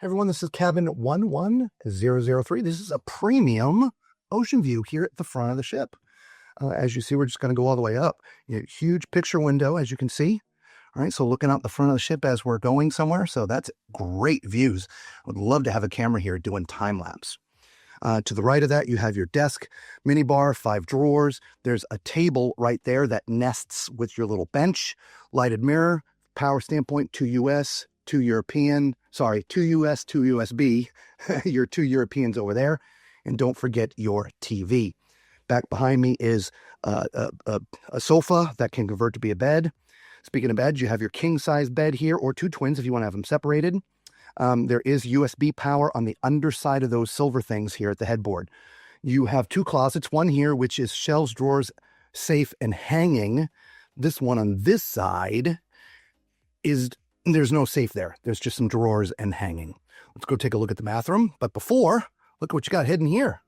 Everyone, this is cabin 11003. This is a premium ocean view here at the front of the ship. As you see, we're just going to go all the way up. Huge picture window, as you can see. All right, so looking out the front of the ship as we're going somewhere. So that's great views. I would love to have a camera here doing time lapse. To the right of that, you have your desk, mini bar, 5 drawers. There's a table right there that nests with your little bench, lighted mirror, power standpoint, 2 US, 2 European, 2 US, 2 USB, your 2 Europeans over there. And don't forget your TV. Back behind me is a sofa that can convert to be a bed. Speaking of beds, you have your king-size bed here, or 2 twins if you want to have them separated. There is USB power on the underside of those silver things here at the headboard. You have 2 closets, one here, which is shelves, drawers, safe, and hanging. This one on this side there's no safe there. There's just some drawers and hanging. Let's go take a look at the bathroom. But before, look at what you got hidden here.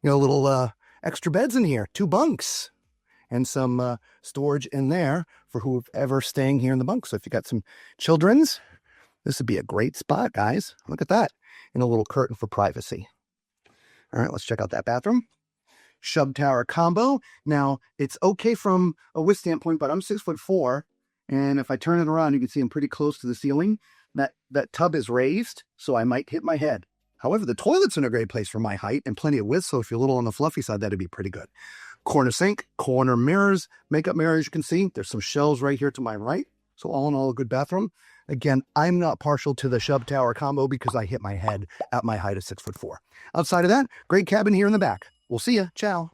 Little extra beds in here, 2 bunks, and some storage in there for whoever staying here in the bunk. So if you got some children's, this would be a great spot, guys. Look at that. And a little curtain for privacy. All right, let's check out that bathroom. Shub tower combo. Now, it's okay from a width standpoint, but I'm 6'4", and if I turn it around, you can see I'm pretty close to the ceiling. That tub is raised, so I might hit my head. However, the toilet's in a great place for my height and plenty of width, so if you're a little on the fluffy side, that'd be pretty good. Corner sink, corner mirrors, makeup mirror, as you can see. There's some shelves right here to my right. So all in all, a good bathroom. Again, I'm not partial to the Shub Tower combo because I hit my head at my height of 6'4". Outside of that, great cabin here in the back. We'll see ya. Ciao.